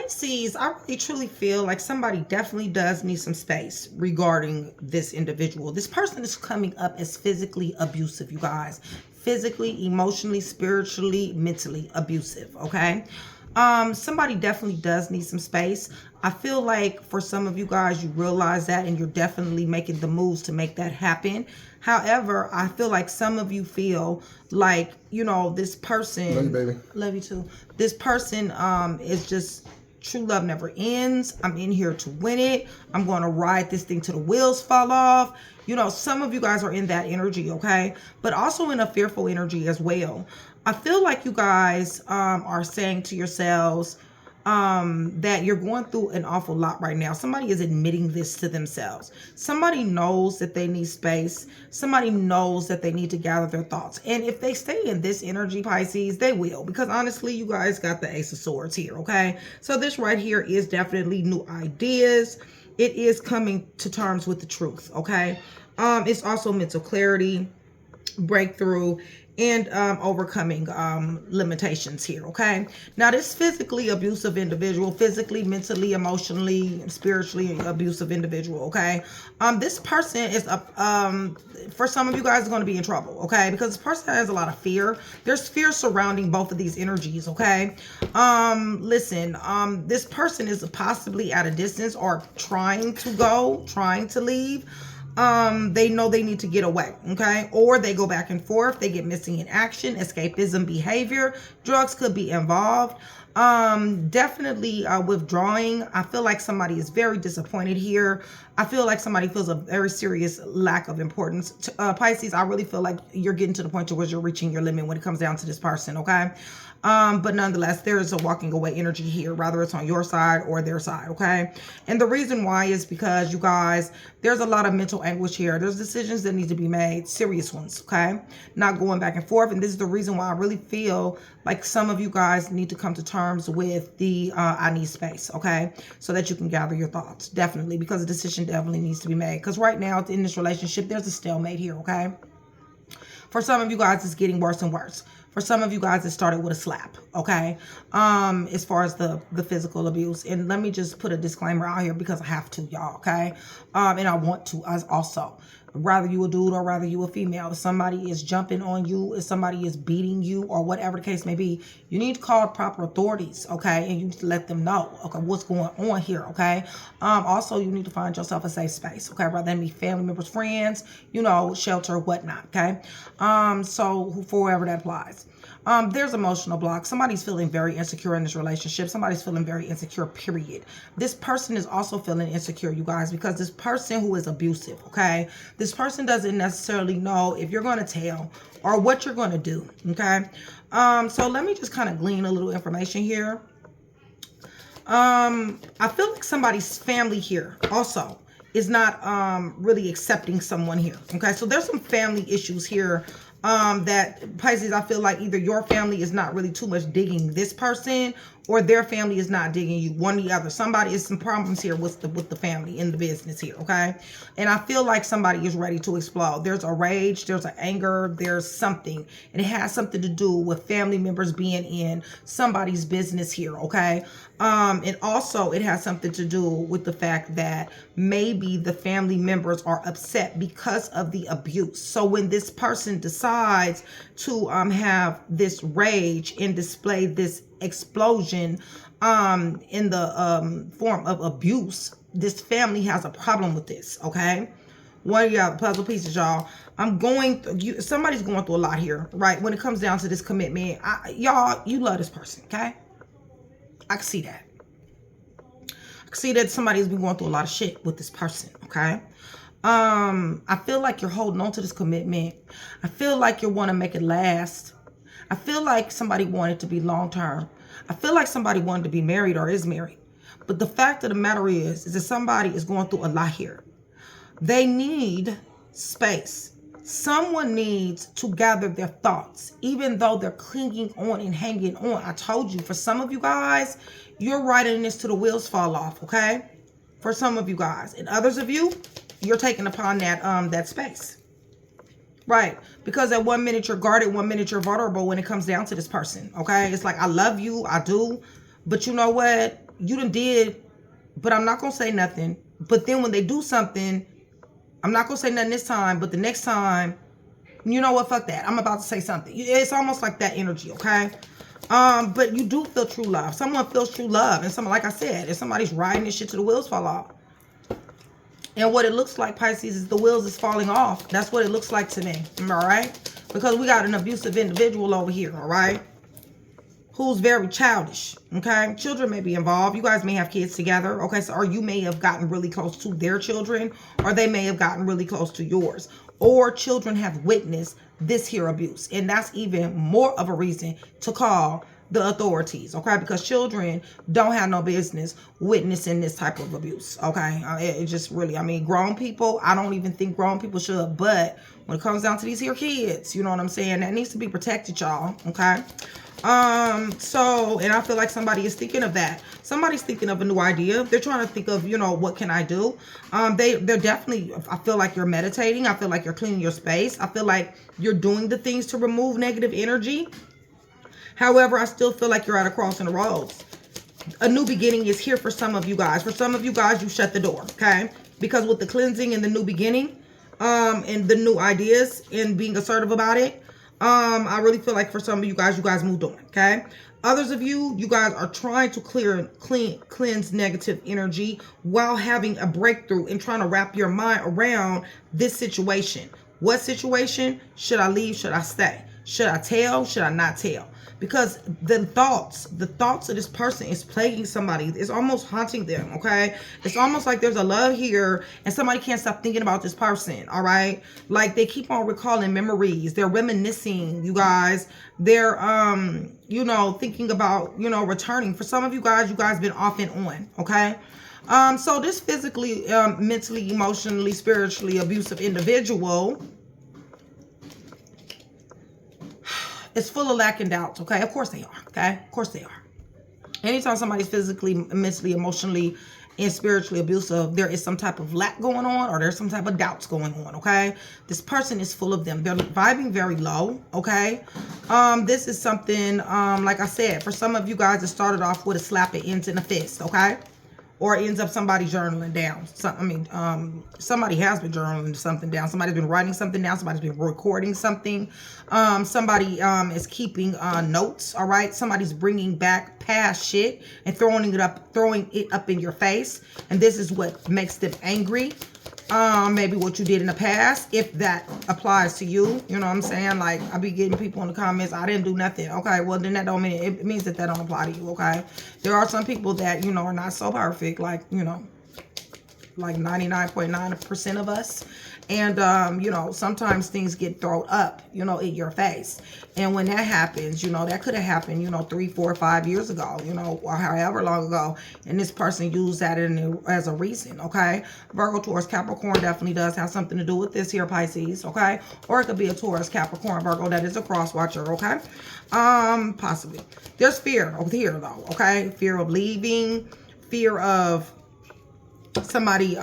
Pisces, I really truly feel like somebody definitely does need some space regarding this individual. This person is coming up as physically abusive, you guys. Physically, emotionally, spiritually, mentally abusive, okay? Somebody definitely does need some space. I feel like for some of you guys, you realize that and you're definitely making the moves to make that happen. However, I feel like some of you feel like, you know, this person, love you, baby. Love you too. This person is just, true love never ends. I'm in here to win it. I'm going to ride this thing till the wheels fall off. You know, some of you guys are in that energy, okay? But also in a fearful energy as well. I feel like you guys are saying to yourselves that you're going through an awful lot right now. Somebody is admitting this to themselves. Somebody knows that they need space. Somebody knows that they need to gather their thoughts. And if they stay in this energy, Pisces, they will. Because honestly, you guys got the Ace of Swords here, okay? So this right here is definitely new ideas. It is coming to terms with the truth, okay? It's also mental clarity, breakthrough, and overcoming limitations here, okay? Now, this physically abusive individual, physically, mentally, emotionally, spiritually abusive individual, okay? This person is, for some of you guys, is going to be in trouble, okay? Because this person has a lot of fear. There's fear surrounding both of these energies, okay? Listen, this person is possibly at a distance or trying to leave. They know they need to get away, okay? Or they go back and forth, they get missing in action, escapism behavior, drugs could be involved. Definitely withdrawing. I feel like somebody is very disappointed here. I feel like somebody feels a very serious lack of importance. Pisces, I really feel like you're getting to the point to where you're reaching your limit when it comes down to this person, okay? But nonetheless, there is a walking away energy here, whether it's on your side or their side, okay? And the reason why is because, you guys, there's a lot of mental anguish here. There's decisions that need to be made, serious ones, okay? Not going back and forth. And this is the reason why I really feel like some of you guys need to come to terms with the I need space, okay? So that you can gather your thoughts, definitely, because a decision definitely needs to be made. Because right now in this relationship, there's a stalemate here, okay? For some of you guys, it's getting worse and worse. For some of you guys, it started with a slap, okay? As far as the physical abuse. And let me just put a disclaimer out here because I have to, y'all, okay? And I want to as also. Rather you a dude or rather you a female. If somebody is jumping on you, if somebody is beating you or whatever the case may be, you need to call proper authorities, okay? And you need to let them know, okay, what's going on here, okay? Also, you need to find yourself a safe space, okay? Rather than be family members, friends, you know, shelter, whatnot, okay? So for whoever that applies. There's emotional block. Somebody's feeling very insecure in this relationship. Somebody's feeling very insecure, period. This person is also feeling insecure, you guys, because this person who is abusive, okay? This person doesn't necessarily know if you're going to tell or what you're going to do, okay? So let me just kind of glean a little information here. I feel like somebody's family here also is not really accepting someone here, okay? So there's some family issues here that Pisces, I feel like either your family is not really too much digging this person or their family is not digging you, one or the other. Somebody is some problems here with the family in the business here, okay? And I feel like somebody is ready to explode. There's a rage, there's an anger, there's something. And it has something to do with family members being in somebody's business here, okay? And also it has something to do with the fact that maybe the family members are upset because of the abuse. So when this person decides to have this rage and display this explosion in the form of abuse, this family has a problem with this, okay? One of y'all puzzle pieces, y'all. Somebody's going through a lot here, right? When it comes down to this commitment, y'all, you love this person, okay? I can see that. I can see that somebody's been going through a lot of shit with this person, okay? I feel like you're holding on to this commitment. I feel like you want to make it last. I feel like somebody wanted to be long-term. I feel like somebody wanted to be married or is married. But the fact of the matter is that somebody is going through a lot here. They need space. Someone needs to gather their thoughts, even though they're clinging on and hanging on. I told you, for some of you guys, you're riding this till the wheels fall off, okay? For some of you guys. And others of you, you're taking upon that space. Right, because at 1 minute you're guarded, 1 minute you're vulnerable when it comes down to this person, okay? It's like, I love you, I do, but you know what? you done did, but I'm not going to say nothing. But then when they do something, I'm not going to say nothing this time, but the next time, you know what, fuck that. I'm about to say something. It's almost like that energy, okay? But you do feel true love. Someone feels true love. And someone, like I said, if somebody's riding this shit till the wheels fall off. And what it looks like, Pisces, is the wheels is falling off. That's what it looks like to me, all right? Because we got an abusive individual over here, all right? Who's very childish, okay? Children may be involved. You guys may have kids together, okay? So, or you may have gotten really close to their children, or they may have gotten really close to yours. Or children have witnessed this here abuse. And that's even more of a reason to call the authorities, okay? Because children don't have no business witnessing this type of abuse, okay? It just really, I mean, grown people, I don't even think grown people should, but when it comes down to these here kids, you know what I'm saying? That needs to be protected, y'all, okay? So, and I feel like somebody is thinking of that. Somebody's thinking of a new idea. They're trying to think of, you know, what can I do? They're definitely, I feel like you're meditating. I feel like you're cleaning your space. I feel like you're doing the things to remove negative energy. However, I still feel like you're at a crossing the roads. A new beginning is here for some of you guys. For some of you guys, you shut the door, okay? Because with the cleansing and the new beginning, and the new ideas and being assertive about it, I really feel like for some of you guys moved on, okay? Others of you guys are trying to cleanse negative energy while having a breakthrough and trying to wrap your mind around this situation. What situation? Should I leave? Should I stay? Should I tell? Should I not tell? Because the thoughts of this person is plaguing somebody. It's almost haunting them, okay? It's almost like there's a love here and somebody can't stop thinking about this person, all right? Like they keep on recalling memories. They're reminiscing, you guys. They're, you know, thinking about, you know, returning. For some of you guys been off and on, okay? So this physically, mentally, emotionally, spiritually abusive individual it's full of lack and doubts, okay? Of course they are, okay? Of course they are. Anytime somebody's physically, mentally, emotionally, and spiritually abusive, there is some type of lack going on or there's some type of doubts going on, okay? This person is full of them. They're vibing very low, okay? This is something, like I said, for some of you guys, it started off with a slap, it ends in a fist, okay? Or it ends up somebody journaling down. Somebody has been journaling something down. Somebody's been writing something down. Somebody's been recording something. Somebody is keeping notes, all right? Somebody's bringing back past shit and throwing it up in your face. And this is what makes them angry. Maybe what you did in the past, if that applies to you. You know what I'm saying? Like, I be getting people in the comments, I didn't do nothing. Okay, well, then that don't mean, it means that don't apply to you, okay? There are some people that, you know, are not so perfect, like, you know, like 99.9% of us. And, you know, sometimes things get thrown up, you know, in your face. And when that happens, you know, that could have happened, you know, 3, 4, 5 years ago, you know, or however long ago. And this person used that as a reason, okay? Virgo, Taurus, Capricorn definitely does have something to do with this here, Pisces, okay? Or it could be a Taurus, Capricorn, Virgo that is a cross watcher, okay? Possibly. There's fear over here, though, okay? Fear of leaving, fear of somebody,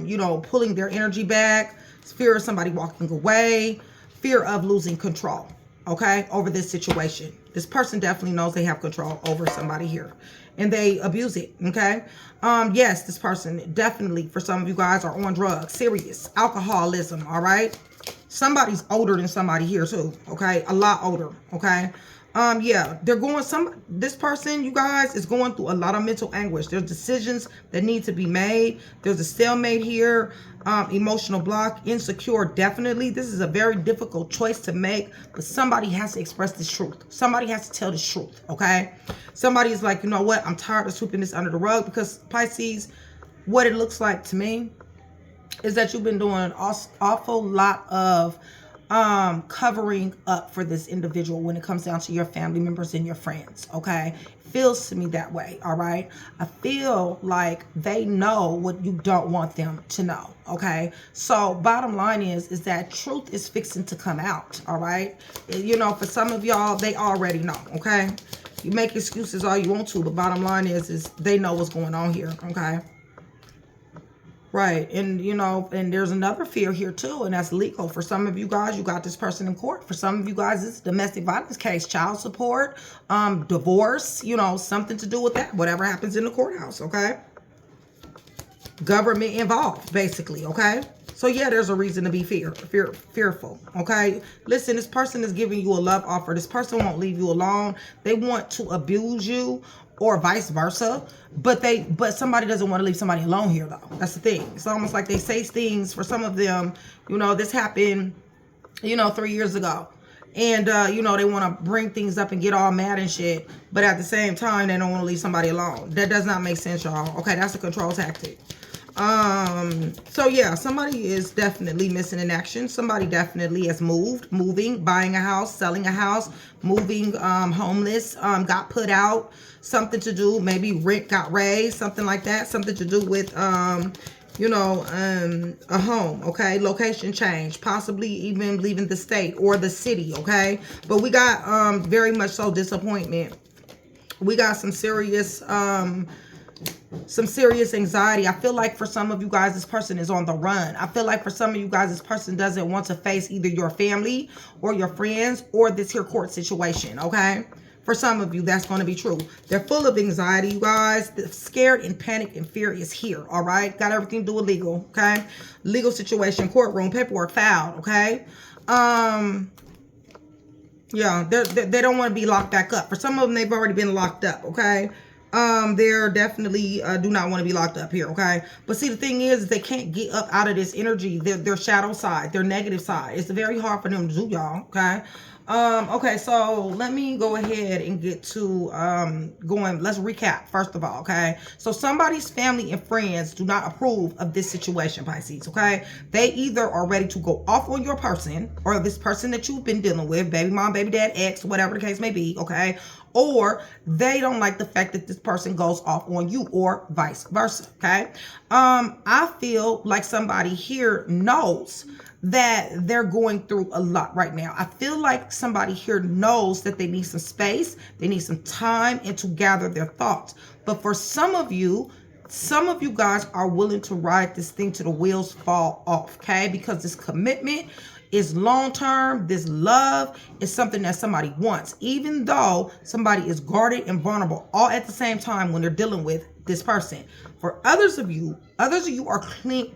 you know, pulling their energy back, fear of somebody walking away, fear of losing control, okay, over this situation. This person definitely knows they have control over somebody here and they abuse it, okay? Yes, this person definitely, for some of you guys, are on drugs, serious alcoholism, all right? Somebody's older than somebody here too, okay? A lot older, okay? Yeah, this person, you guys, is going through a lot of mental anguish. There's decisions that need to be made. There's a stalemate here, emotional block, insecure, definitely. This is a very difficult choice to make, but somebody has to express this truth. Somebody has to tell the truth, okay? Somebody's like, you know what? I'm tired of sweeping this under the rug, because Pisces, what it looks like to me is that you've been doing an awful lot of covering up for this individual when it comes down to your family members and your friends, okay? Feels to me that way, all right? I feel like they know what you don't want them to know, okay? So bottom line is that truth is fixing to come out, all right? You know, for some of y'all, they already know, okay? You make excuses all you want to, but bottom line is they know what's going on here, okay? Right. And, you know, and there's another fear here too, and that's legal. For some of you guys, you got this person in court. For some of you guys, it's a domestic violence case, child support, divorce, you know, something to do with that, whatever happens in the courthouse, okay? Government involved, basically, okay? So yeah, there's a reason to be fearful, okay? Listen, this person is giving you a love offer. This person won't leave you alone. They want to abuse you, or vice versa, but somebody doesn't want to leave somebody alone here, though. That's the thing. It's almost like they say things. For some of them, you know, this happened, you know, 3 years ago, and you know, they want to bring things up and get all mad and shit, but at the same time, they don't want to leave somebody alone. That does not make sense, y'all. Okay, that's a control tactic. So yeah, somebody is definitely missing in action. Somebody definitely has moving, buying a house, selling a house, moving, homeless, got put out, something to do, maybe rent got raised, something like that, something to do with, you know, a home, okay, location change, possibly even leaving the state or the city, okay? But we got, very much so disappointment. We got some serious anxiety. I feel like for some of you guys, this person is on the run. I feel like for some of you guys, this person doesn't want to face either your family or your friends or this here court situation, okay? For some of you, that's going to be true. They're full of anxiety, you guys. The scared and panic and fear is here, all right? Got everything to do with legal, okay? Legal situation, courtroom, paperwork filed, okay? Yeah, they don't want to be locked back up. For some of them, they've already been locked up, okay? They're definitely do not want to be locked up here, okay? But see, the thing is they can't get up out of this energy, their shadow side, their negative side. It's very hard for them to do, y'all, okay? Okay, so let me go ahead and get to let's recap first of all, okay? So somebody's family and friends do not approve of this situation, Pisces, okay? They either are ready to go off on your person or this person that you've been dealing with, baby mom, baby dad, ex, whatever the case may be, okay? Or they don't like the fact that this person goes off on you, or vice versa, okay? I feel like somebody here knows that they're going through a lot right now. I feel like somebody here knows that they need some space, they need some time, and to gather their thoughts. But for some of you guys are willing to ride this thing till the wheels fall off, okay? Because this commitment is long-term. This love is something that somebody wants, even though somebody is guarded and vulnerable all at the same time when they're dealing with this person. For others of you are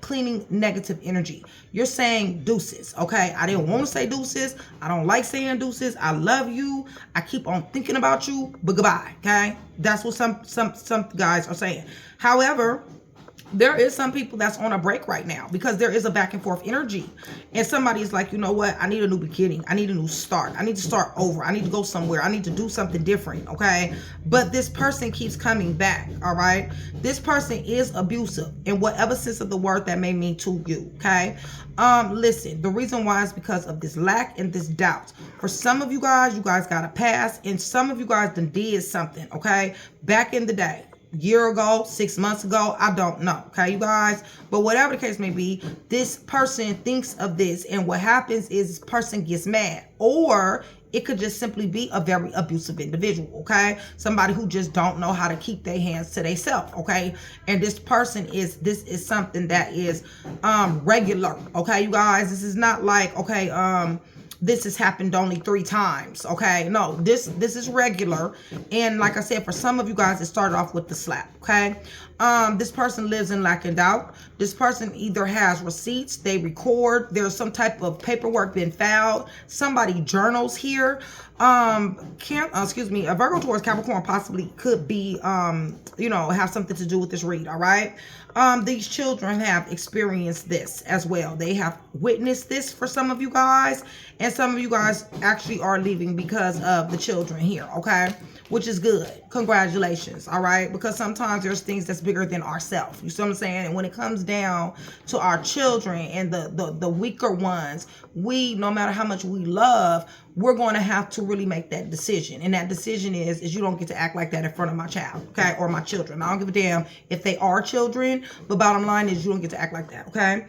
cleaning negative energy. You're saying deuces, okay? I didn't want to say deuces. I don't like saying deuces. I love you. I keep on thinking about you, but goodbye, okay? That's what some guys are saying. However, there is some people that's on a break right now because there is a back and forth energy. And somebody's like, you know what? I need a new beginning. I need a new start. I need to start over. I need to go somewhere. I need to do something different, okay? But this person keeps coming back, all right? This person is abusive in whatever sense of the word that may mean to you, okay? Listen, the reason why is because of this lack and this doubt. For some of you guys got a past, and some of you guys done did something, okay? Back in the day. Year ago, 6 months ago, I don't know, okay, you guys? But whatever the case may be, this person thinks of this, and what happens is this person gets mad, or it could just simply be a very abusive individual, okay? Somebody who just don't know how to keep their hands to themselves, okay? And this is something that is regular, okay, you guys? This is not like, okay, this has happened only 3 times, okay? No, this is regular. And like I said, for some of you guys, it started off with the slap, okay? This person lives in lack and doubt. This person either has receipts, they record, there's some type of paperwork been filed, somebody journals here. A Virgo, Taurus, Capricorn possibly could be, you know, have something to do with this read, all right? These children have experienced this as well. They have witnessed this for some of you guys, and some of you guys actually are leaving because of the children here, okay? Which is good. Congratulations, all right? Because sometimes there's things that's bigger than ourselves. You see what I'm saying? And when it comes down to our children and the weaker ones, no matter how much we love, we're going to have to really make that decision. And that decision is you don't get to act like that in front of my child, okay? Or my children. I don't give a damn if they are children, but bottom line is you don't get to act like that, okay?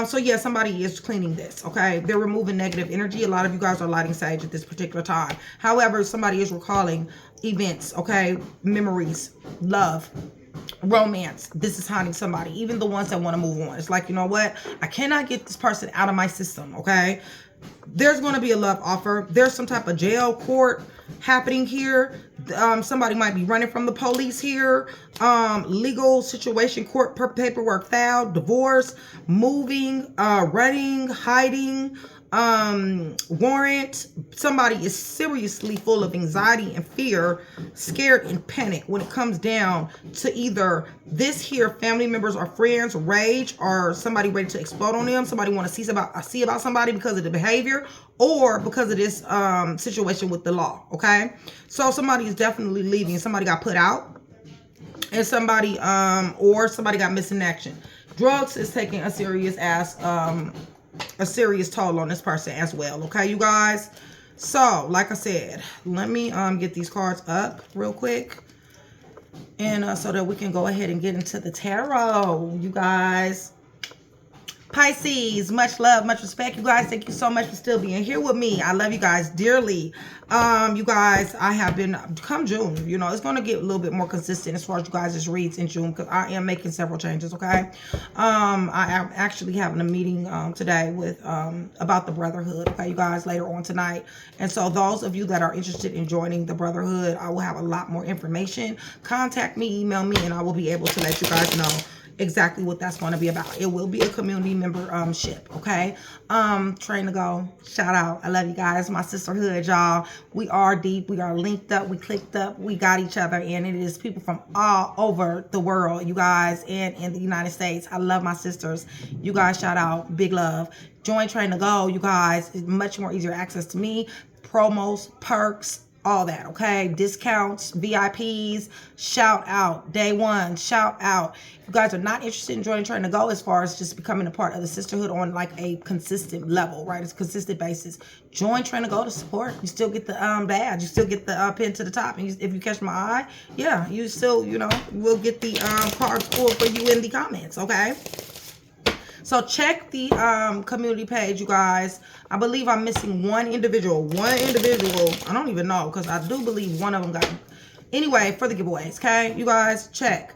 So yeah, somebody is cleaning this, okay? They're removing negative energy. A lot of you guys are lighting sage at this particular time. However, somebody is recalling events, okay? Memories, love, romance. This is haunting somebody, even the ones that want to move on. It's like, you know what, I cannot get this person out of my system. Okay, there's going to be a love offer. There's some type of jail court happening here. Somebody might be running from the police here. Legal situation, court paperwork filed, divorce, moving, running, hiding, warrant. Somebody is seriously full of anxiety and fear, scared and panic when it comes down to either this here family members or friends rage, or somebody ready to explode on them. Somebody want to see about somebody because of the behavior, or because of this situation with the law. Okay, so somebody is definitely leaving. Somebody got put out, and somebody or somebody got missing action. Drugs is taking a serious toll on this person as well. Okay, you guys. So like I said, let me get these cards up real quick, and so that we can go ahead and get into the tarot, you guys. Pisces, much love, much respect, you guys. Thank you so much for still being here with me. I love you guys dearly. You guys, I have been, come June, you know, it's going to get a little bit more consistent as far as you guys' reads in June, because I am making several changes. Okay, I am actually having a meeting today with about the brotherhood. Okay, you guys, later on tonight. And so those of you that are interested in joining the brotherhood, I will have a lot more information. Contact me, email me, and I will be able to let you guys know exactly what that's going to be about. It will be a community membership. Okay, train to go. Shout out, I love you guys. My sisterhood, y'all. We are deep, we are linked up, we clicked up, we got each other, and it is people from all over the world, you guys, and in the United States. I love my sisters, you guys. Shout out, big love. Join Train to Go, you guys. It's much more easier access to me, promos, perks, all that. Okay, discounts, VIPs. Shout out, day one. Shout out. If you guys are not interested in joining Train to Go, as far as just becoming a part of the sisterhood on like a consistent level, right? It's a consistent basis. Join Train to Go to support. You still get the badge. You still get the pin to the top. And if you catch my eye, yeah, you still, you know, we'll get the cards pulled for you in the comments. Okay. So check the community page, you guys. I believe I'm missing one individual. I don't even know, because I do believe one of them got. Anyway, for the giveaways, okay? You guys, check.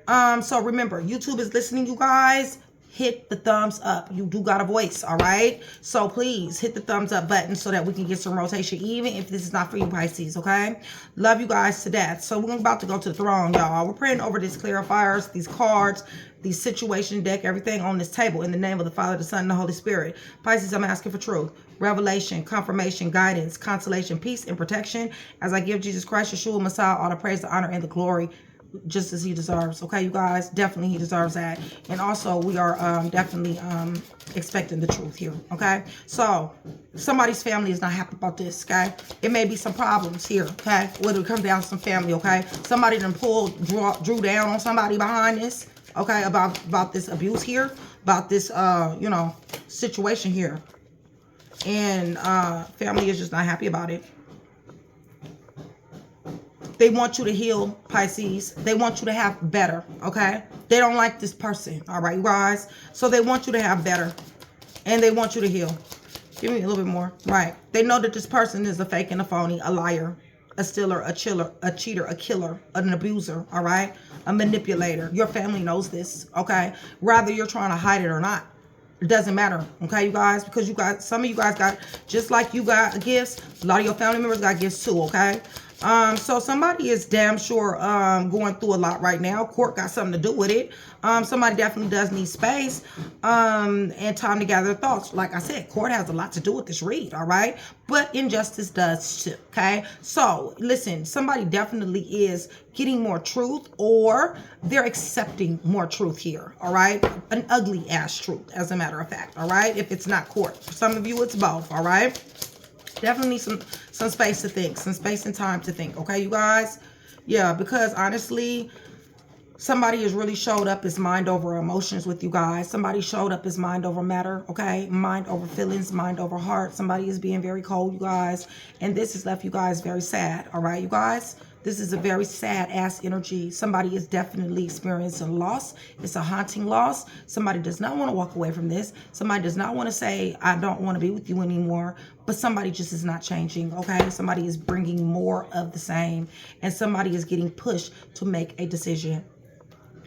So remember, YouTube is listening, you guys. Hit the thumbs up. You do got a voice, all right? So please hit the thumbs up button so that we can get some rotation, even if this is not for you, Pisces, okay? Love you guys to death. So we're about to go to the throne, y'all. We're praying over these clarifiers, these cards, these situation deck, everything on this table, in the name of the Father, the Son, and the Holy Spirit. Pisces, I'm asking for truth, revelation, confirmation, guidance, consolation, peace, and protection as I give Jesus Christ, Yeshua, Messiah, all the praise, the honor, and the glory, just as he deserves. Okay, you guys, definitely he deserves that. And also we are definitely expecting the truth here. Okay, so somebody's family is not happy about this. Okay, it may be some problems here. Okay, whether it comes down to some family. Okay, somebody done drew down on somebody behind this. Okay, about this abuse here, about this you know, situation here, and family is just not happy about it. They want you to heal, Pisces. They want you to have better, okay? They don't like this person, all right, you guys? So they want you to have better, and they want you to heal. Give me a little bit more. Right. They know that this person is a fake and a phony, a liar, a stealer, a cheater, a killer, an abuser, all right? A manipulator. Your family knows this, okay? Rather you're trying to hide it or not. It doesn't matter, okay, you guys? Because you got, some of you guys got, just like you got gifts, a lot of your family members got gifts too, okay? So somebody is damn sure going through a lot right now. Court got something to do with it. Somebody definitely does need space and time to gather thoughts. Like I said, court has a lot to do with this read, all right? But injustice does too, okay? So listen, somebody definitely is getting more truth, or they're accepting more truth here, all right? An ugly ass truth, as a matter of fact, all right? If it's not court. For some of you, it's both, all right? Definitely some space to think, some space and time to think, okay, you guys? Yeah, because honestly, somebody has really showed up as mind over emotions with you guys. Somebody showed up as mind over matter, okay? Mind over feelings, mind over heart. Somebody is being very cold, you guys. And this has left you guys very sad, all right, you guys? This is a very sad ass energy. Somebody is definitely experiencing loss. It's a haunting loss. Somebody does not want to walk away from this. Somebody does not want to say, I don't want to be with you anymore. But somebody just is not changing, okay? Somebody is bringing more of the same. And somebody is getting pushed to make a decision.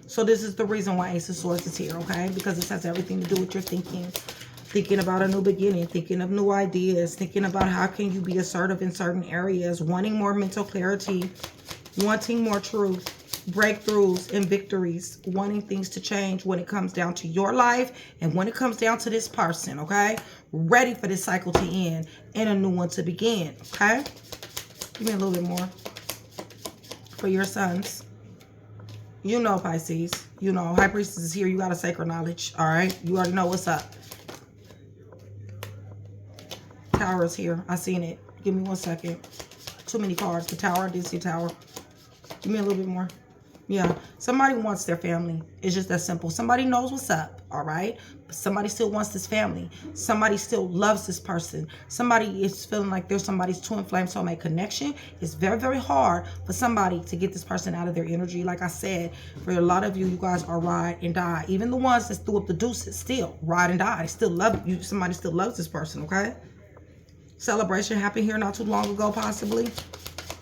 So this is the reason why Ace of Swords is here, okay? Because this has everything to do with your thinking. Thinking about a new beginning, thinking of new ideas, thinking about how can you be assertive in certain areas, wanting more mental clarity, wanting more truth, breakthroughs and victories, wanting things to change when it comes down to your life and when it comes down to this person, okay? Ready for this cycle to end and a new one to begin, okay? Give me a little bit more for your sons. You know, Pisces, you know, High Priestess is here. You got a sacred knowledge, all right? You already know what's up. Tower is here. I seen it. Give me 1 second. Too many cards. The Tower. I did see Tower. Give me a little bit more. Yeah. Somebody wants their family. It's just that simple. Somebody knows what's up. All right. But somebody still wants this family. Somebody still loves this person. Somebody is feeling like there's somebody's twin flame soulmate connection. It's very, very hard for somebody to get this person out of their energy. Like I said, for a lot of you, you guys are ride and die. Even the ones that threw up the deuces still ride and die. They still love you. Somebody still loves this person. Okay. Celebration happened here not too long ago, possibly.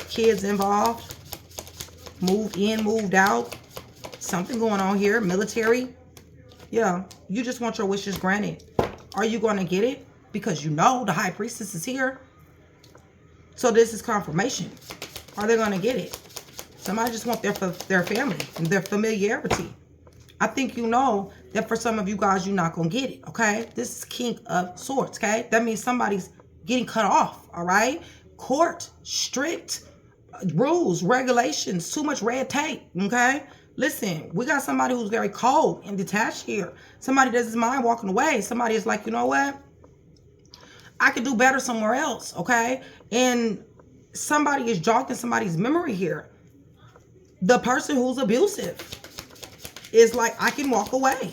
Kids involved. Moved in, moved out. Something going on here. Military. Yeah. You just want your wishes granted. Are you going to get it? Because you know the High Priestess is here. So this is confirmation. Are they going to get it? Somebody just want their family and their familiarity. I think you know that for some of you guys, you're not going to get it. Okay. This is King of Swords. Okay. That means somebody's getting cut off, all right? Court, strict rules, regulations, too much red tape, okay? Listen, we got somebody who's very cold and detached here. Somebody doesn't mind walking away. Somebody is like, you know what? I could do better somewhere else, okay? And somebody is jogging somebody's memory here. The person who's abusive is like, I can walk away.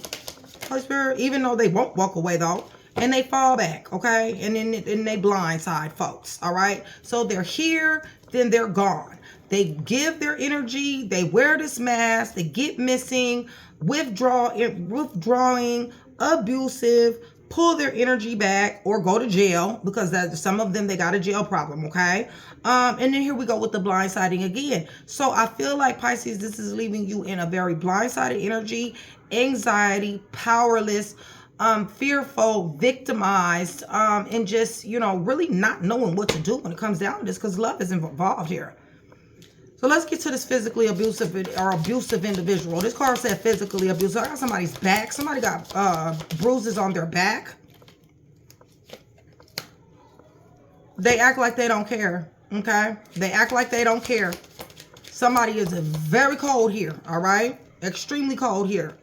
Holy Spirit, even though they won't walk away though. And they fall back, okay? And then they blindside folks, all right? So they're here, then they're gone. They give their energy, they wear this mask, they get missing, withdrawing, abusive, pull their energy back, or go to jail, because some of them, they got a jail problem, okay? And then here we go with the blindsiding again. So I feel like, Pisces, this is leaving you in a very blindsided energy, anxiety, powerless, fearful, victimized, and just, you know, really not knowing what to do when it comes down to this, because love is involved here. So let's get to this physically abusive or abusive individual. This card said physically abusive. I got somebody's back. Somebody got bruises on their back. They act like they don't care, okay? They act like they don't care. Somebody is very cold here, all right? Extremely cold here.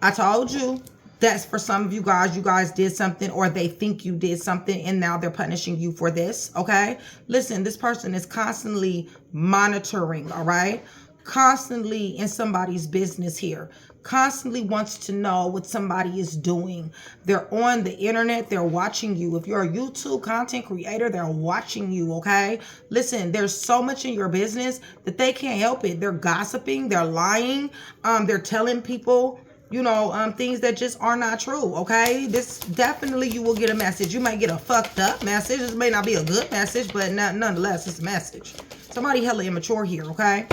I told you that's for some of you guys did something, or they think you did something, and now they're punishing you for this, okay? Listen, this person is constantly monitoring, all right? Constantly in somebody's business here. Constantly wants to know what somebody is doing. They're on the internet. They're watching you. If you're a YouTube content creator, they're watching you, okay? Listen, there's so much in your business that they can't help it. They're gossiping. They're lying. They're telling people, you know, things that just are not true, okay? This definitely, you will get a message. You might get a fucked up message. This may not be a good message, but nonetheless, it's a message. Somebody hella immature here, okay?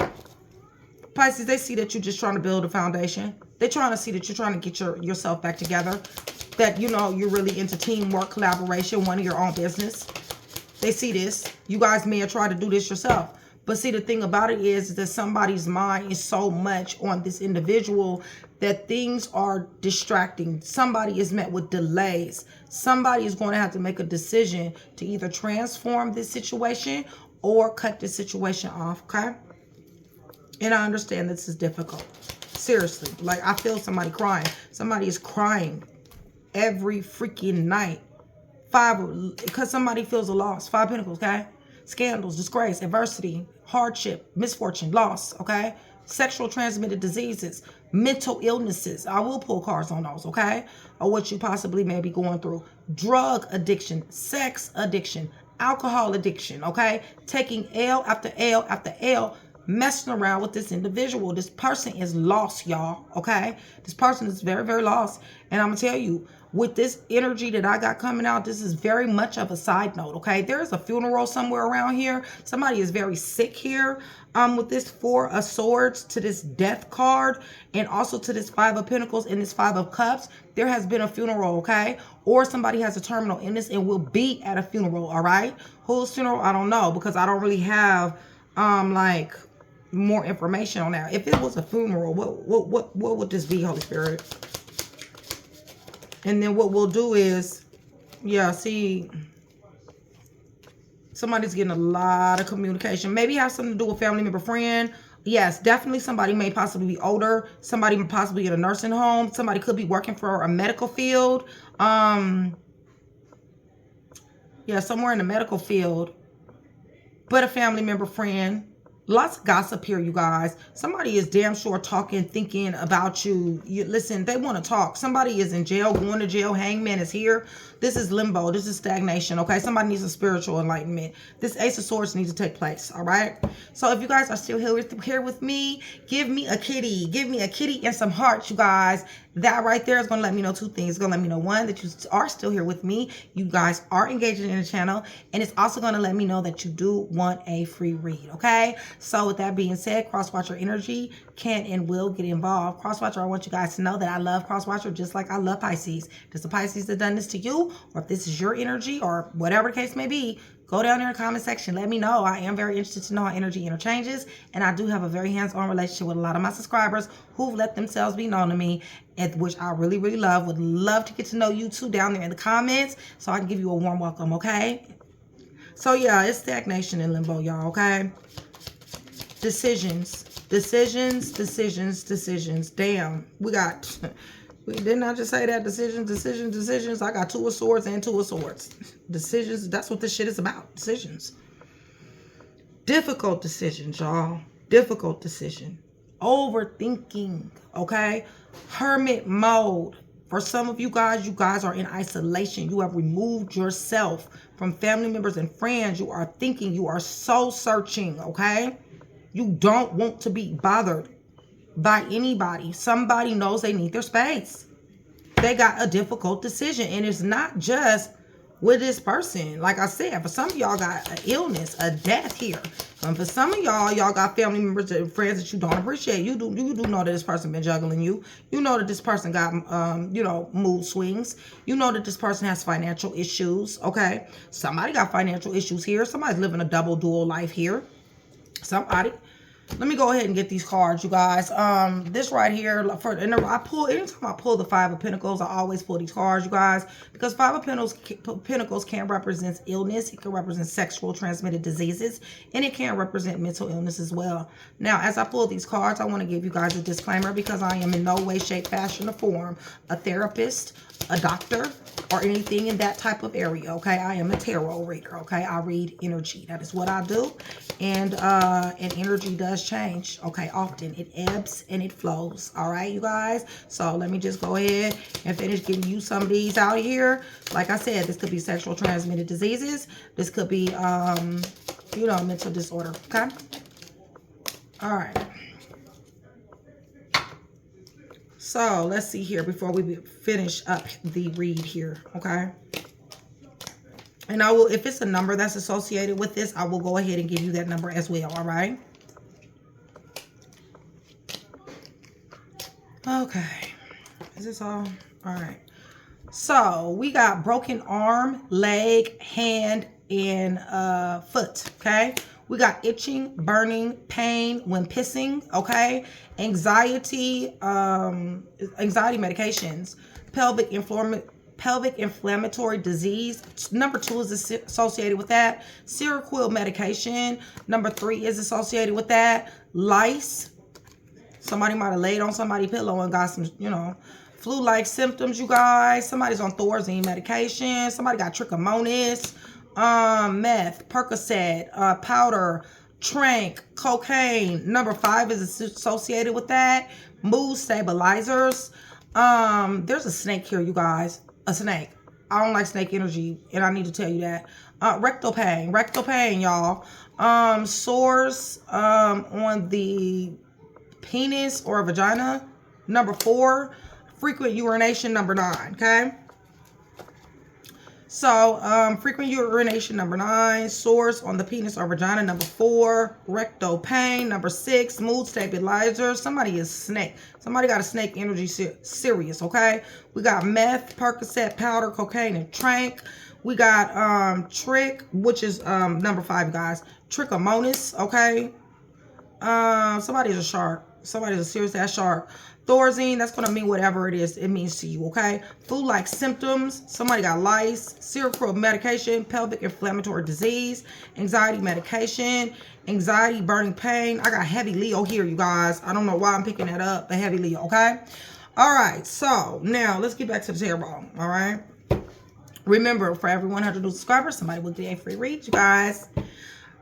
Pisces, they see that you're just trying to build a foundation. They're trying to see that you're trying to get yourself back together. That, you know, you're really into teamwork, collaboration, one of your own business. They see this. You guys may have tried to do this yourself. But see, the thing about it is that somebody's mind is so much on this individual that things are distracting. Somebody is met with delays. Somebody is going to have to make a decision to either transform this situation or cut this situation off, okay? And I understand this is difficult. Seriously, like I feel somebody crying. Somebody is crying every freaking night. Because somebody feels a loss. 5 Pentacles, okay? Scandals, disgrace, adversity, hardship, misfortune, loss, okay? Sexual transmitted diseases, mental illnesses. I will pull cards on those, okay? Or what you possibly may be going through. Drug addiction, sex addiction, alcohol addiction, okay? Taking L after L after L. messing around with this individual. This person is lost, y'all, okay? This person is very, very lost. And I'm going to tell you, with this energy that I got coming out, this is very much of a side note, okay? There is a funeral somewhere around here. Somebody is very sick here with this Four of Swords to this Death card and also to this Five of Pentacles and this Five of Cups. There has been a funeral, okay? Or somebody has a terminal illness and will be at a funeral, all right? Whose funeral? I don't know, because I don't really have like more information on that. If it was a funeral, what would this be, Holy Spirit? And then what we'll do is, yeah, see, somebody's getting a lot of communication. Maybe have something to do with family member, friend. Yes, definitely somebody may possibly be older. Somebody may possibly in a nursing home. Somebody could be working for a medical field. Yeah, somewhere in the medical field. But a family member, friend. Lots of gossip here, you guys. Somebody is damn sure talking, thinking about you. Listen, they want to talk. Somebody is in jail, going to jail. Hangman is here. This is limbo. This is stagnation, okay? Somebody needs a spiritual enlightenment. This Ace of Swords needs to take place, all right? So if you guys are still here with me, give me a kitty. Give me a kitty and some hearts, you guys. That right there is going to let me know two things. It's going to let me know, one, that you are still here with me. You guys are engaging in the channel. And it's also going to let me know that you do want a free read, okay? So with that being said, Crosswatcher energy can and will get involved. Crosswatcher, I want you guys to know that I love Crosswatcher just like I love Pisces. If it's a Pisces that done this to you, or if this is your energy, or whatever the case may be, go down there in the comment section. Let me know. I am very interested to know how energy interchanges. And I do have a very hands-on relationship with a lot of my subscribers who've let themselves be known to me, which I really, really love. Would love to get to know you too down there in the comments so I can give you a warm welcome, okay? So yeah, it's stagnation and limbo, y'all, okay? Decisions. Decisions, decisions, decisions. Damn, we got... Didn't I just say that? Decisions, decisions, decisions. I got Two of Swords and Two of Swords. Decisions, that's what this shit is about. Decisions. Difficult decisions, y'all. Difficult decision. Overthinking, okay? Hermit mode. For some of you guys are in isolation. You have removed yourself from family members and friends. You are thinking. You are soul searching, okay? You don't want to be bothered by anybody. Somebody knows they need their space. They got a difficult decision, and it's not just with this person. Like I said, for some of y'all got an illness, a death here. For some of y'all got family members and friends that you don't appreciate. You do know that this person been juggling you. You know that this person got mood swings. You know that this person has financial issues. Okay, somebody got financial issues here. Somebody's living a double dual life here. Somebody. Let me go ahead and get these cards, you guys. This right here, anytime I pull the Five of Pentacles, I always pull these cards, you guys, because Five of Pentacles can represent illness. It can represent sexual transmitted diseases, and it can represent mental illness as well. Now, as I pull these cards, I want to give you guys a disclaimer, because I am in no way, shape, fashion, or form a therapist, a doctor, or anything in that type of area, okay? I am a tarot reader, okay? I read energy. That is what I do. And energy does change, okay? Often it ebbs and it flows, all right, you guys? So let me just go ahead and finish getting you some of these out here. Like I said, this could be sexual transmitted diseases. This could be, mental disorder, okay? All right. So let's see here before we finish up the read here, okay? And I will, if it's a number that's associated with this, I will go ahead and give you that number as well, all right? Okay. Is this all? All right. So we got broken arm, leg, hand, and foot, okay? We got itching, burning, pain when pissing, okay? Anxiety medications, pelvic inflammatory disease. Number 2 is associated with that. Seroquel medication. Number 3 is associated with that. Lice. Somebody might have laid on somebody's pillow and got some, flu-like symptoms, you guys. Somebody's on Thorazine medication. Somebody got trichomonas. Meth, Percocet, powder, trank, cocaine. Number 5 is associated with that. Mood stabilizers. There's a snake here, you guys. A snake. I don't like snake energy, and I need to tell you that. Rectal pain, y'all. Sores on the penis or vagina, number 4. Frequent urination, number 9, okay? So, frequent urination, number 9. Sores on the penis or vagina, number 4. Rectal pain, number 6. Mood stabilizer. Somebody is snake. Somebody got a snake energy serious, okay? We got meth, Percocet, powder, cocaine, and trank. We got trick, which is number 5, guys. Trichomonas, okay? Somebody is a shark. Somebody is a serious ass shark. Thorazine, that's going to mean whatever it is it means to you, okay? Flu-like symptoms. Somebody got lice. Seroquel medication. Pelvic inflammatory disease. Anxiety medication. Anxiety, burning pain. I got heavy Leo here, you guys. I don't know why I'm picking that up, but heavy Leo, okay? All right, so now let's get back to the tarot, all right? Remember, for every 100 new subscribers, somebody will get a free read, you guys.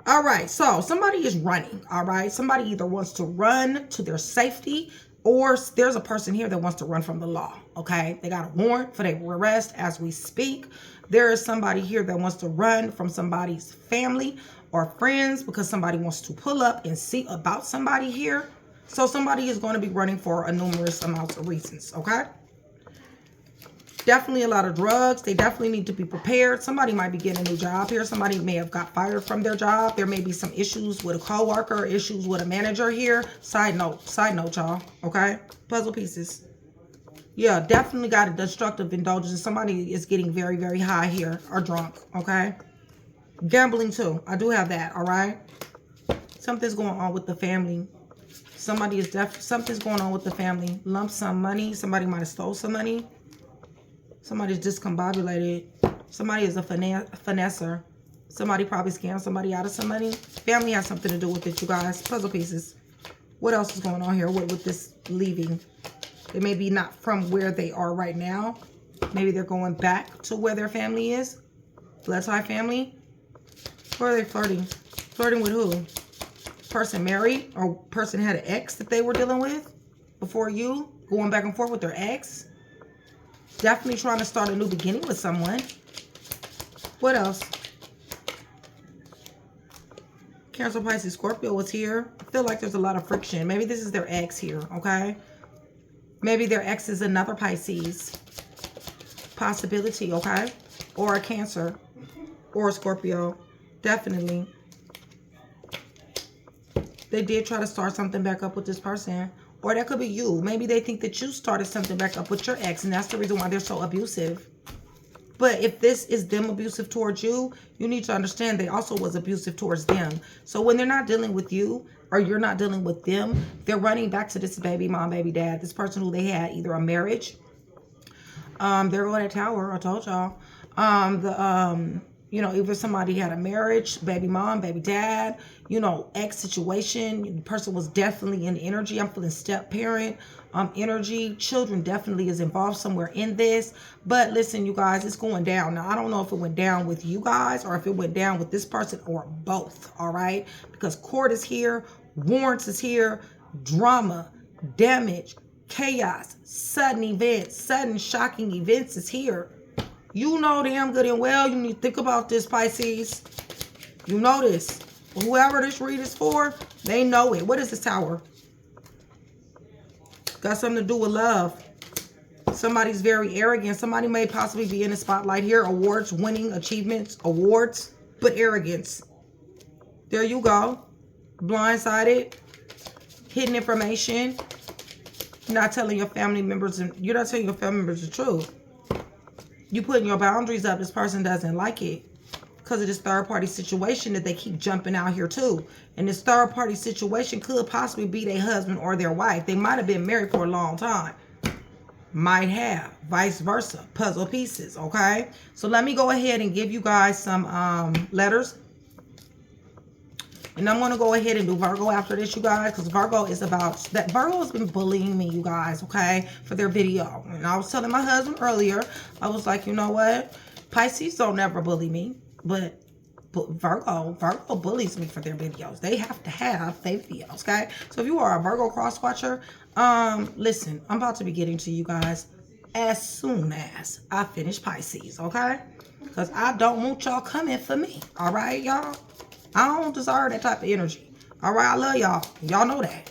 All right, so somebody is running, all right? Somebody either wants to run to their safety, or there's a person here that wants to run from the law, okay? They got a warrant for their arrest as we speak. There is somebody here that wants to run from somebody's family or friends because somebody wants to pull up and see about somebody here. So somebody is going to be running for a numerous amounts of reasons, okay? Definitely a lot of drugs. They definitely need to be prepared. Somebody might be getting a new job here. Somebody may have got fired from their job. There may be some issues with a coworker, issues with a manager here. Side note, y'all. Okay? Puzzle pieces. Yeah, definitely got a destructive indulgence. Somebody is getting very, very high here or drunk. Okay? Gambling too. I do have that. All right? Something's going on with the family. Something's going on with the family. Lump sum money. Somebody might have stole some money. Somebody's discombobulated. Somebody is a finesser. Somebody probably scammed somebody out of some money. Family has something to do with it, you guys. Puzzle pieces. What else is going on here with this leaving? They may be not from where they are right now. Maybe they're going back to where their family is. Blood tie family. Or are they flirting? Flirting with who? Person married? Or person had an ex that they were dealing with before you? Going back and forth with their ex? Definitely trying to start a new beginning with someone. What else? Cancer, Pisces, Scorpio was here. I feel like there's a lot of friction. Maybe this is their ex here, okay? Maybe their ex is another Pisces. Possibility, okay? Or a Cancer. Or a Scorpio. Definitely. They did try to start something back up with this person. Or that could be you. Maybe they think that you started something back up with your ex, and that's the reason why they're so abusive. But if this is them abusive towards you, you need to understand they also was abusive towards them. So when they're not dealing with you, or you're not dealing with them, they're running back to this baby mom, baby dad, this person who they had either a marriage. They're going to Tower, I told y'all. You know, either somebody had a marriage, baby mom, baby dad, you know, ex situation. The person was definitely in energy. I'm feeling step parent energy. Children definitely is involved somewhere in this. But listen, you guys, it's going down. Now, I don't know if it went down with you guys or if it went down with this person or both, all right? Because court is here, warrants is here, drama, damage, chaos, sudden events, sudden shocking events is here. You know damn good and well you need to think about this, Pisces. You know this. Whoever this read is for, they know it. What is this Tower? Got something to do with love. Somebody's very arrogant. Somebody may possibly be in the spotlight here. Awards, winning, achievements, awards, but arrogance. There you go. Blindsided. Hidden information. You're not telling your family members, you're not telling your family members the truth. You putting your boundaries up. This person doesn't like it because of this third-party situation that they keep jumping out here too. And this third-party situation could possibly be their husband or their wife. They might have been married for a long time. Might have. Vice versa. Puzzle pieces, okay? So let me go ahead and give you guys some letters. And I'm going to go ahead and do Virgo after this, you guys, because Virgo is about that. Virgo has been bullying me, you guys, okay, for their video. And I was telling my husband earlier, I was like, you know what? Pisces don't ever bully me, but Virgo bullies me for their videos. They have to have their videos, okay? So if you are a Virgo cross watcher, listen, I'm about to be getting to you guys as soon as I finish Pisces, okay? Because I don't want y'all coming for me, all right, y'all? I don't deserve that type of energy. All right, I love y'all. Y'all know that.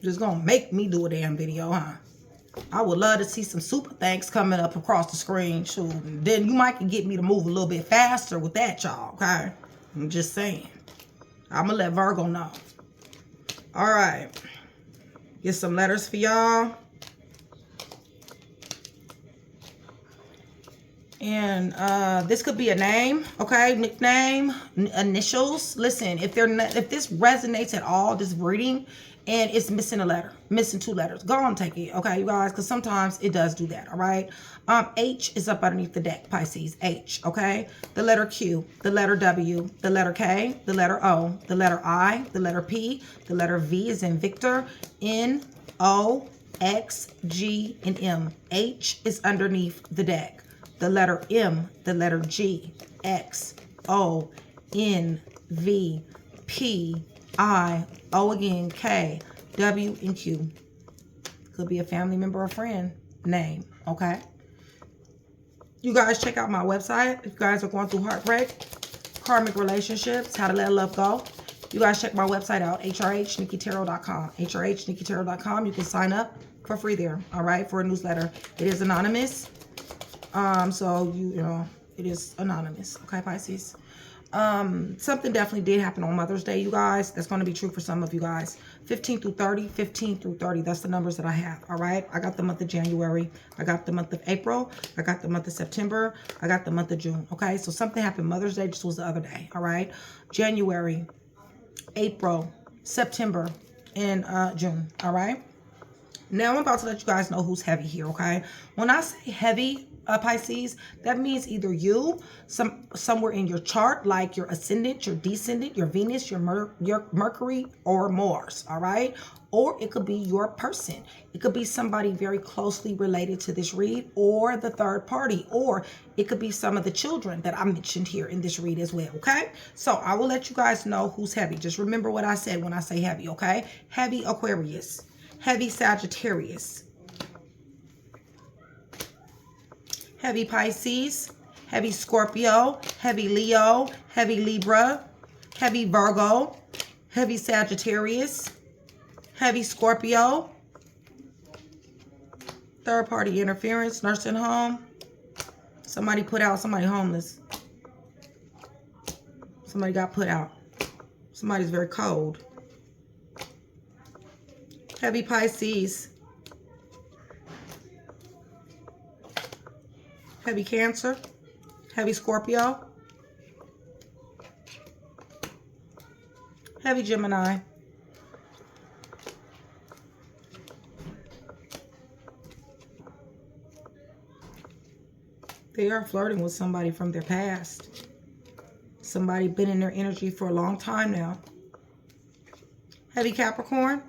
Just gonna make me do a damn video, huh? I would love to see some super thanks coming up across the screen. Shoot. Then you might can get me to move a little bit faster with that, y'all, okay? I'm just saying. I'm gonna let Virgo know. All right. Get some letters for y'all. And this could be a name, okay? Nickname, initials. Listen, if this resonates at all, this reading, and it's missing a letter, missing 2 letters, go on and take it, okay, you guys? Because sometimes it does do that, all right? H is up underneath the deck, Pisces. H, okay? The letter Q, the letter W, the letter K, the letter O, the letter I, the letter P, the letter V is in Victor, N, O, X, G, and M. H is underneath the deck. The letter M, the letter G, X, O, N, V, P, I, O again, K, W, and Q. Could be a family member or friend name, okay? You guys check out my website. If you guys are going through heartbreak, karmic relationships, how to let love go, you guys check my website out, hrhnnikkitarot.com. hrhnnikkitarot.com. You can sign up for free there, all right, for a newsletter. It is anonymous. So you know, it is anonymous, okay, Pisces? Something definitely did happen on Mother's Day, you guys. That's going to be true for some of you guys. 15 through 30, 15 through 30. That's the numbers that I have, all right? I got the month of January. I got the month of April. I got the month of September. I got the month of June, okay? So something happened Mother's Day. Just was the other day, all right? January, April, September, and June, all right? Now I'm about to let you guys know who's heavy here, okay? When I say heavy, Pisces, that means either you, somewhere in your chart, like your ascendant, your descendant, your Venus, your Mercury, or Mars, all right? Or it could be your person. It could be somebody very closely related to this read, or the third party, or it could be some of the children that I mentioned here in this read as well, okay? So I will let you guys know who's heavy. Just remember what I said when I say heavy, okay? Heavy Aquarius, heavy Sagittarius, heavy Pisces, heavy Scorpio, heavy Leo, heavy Libra, heavy Virgo, heavy Sagittarius, heavy Scorpio, third party interference, nursing home, somebody put out, somebody homeless, somebody got put out, somebody's very cold, heavy Pisces, heavy Cancer, heavy Scorpio, heavy Gemini, they are flirting with somebody from their past. Somebody been in their energy for a long time now. Heavy Capricorn,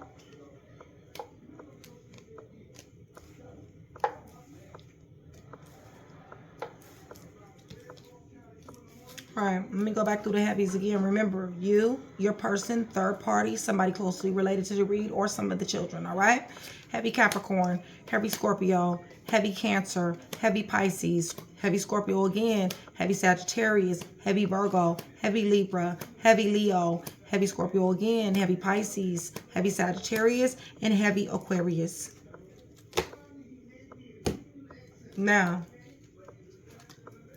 all right, let me go back through the heavies again. Remember, you, your person, third party, somebody closely related to the read, or some of the children, all right? Heavy Capricorn, heavy Scorpio, heavy Cancer, heavy Pisces, heavy Scorpio again, heavy Sagittarius, heavy Virgo, heavy Libra, heavy Leo, heavy Scorpio again, heavy Pisces, heavy Sagittarius, and heavy Aquarius. Now,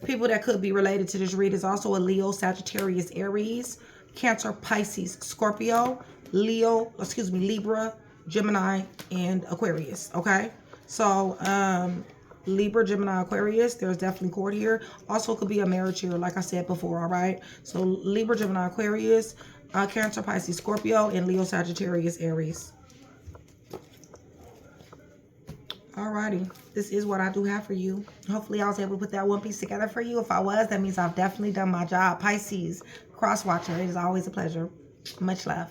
people that could be related to this read is also a Leo, Sagittarius, Aries, Cancer, Pisces, Scorpio, Libra, Gemini, and Aquarius, okay? So, Libra, Gemini, Aquarius, there's definitely cord here. Also could be a marriage here, like I said before, all right? So, Libra, Gemini, Aquarius, Cancer, Pisces, Scorpio, and Leo, Sagittarius, Aries. Alrighty, this is what I do have for you. Hopefully I was able to put that one piece together for you. If I was, that means I've definitely done my job. Pisces, cross watcher, it is always a pleasure. Much love.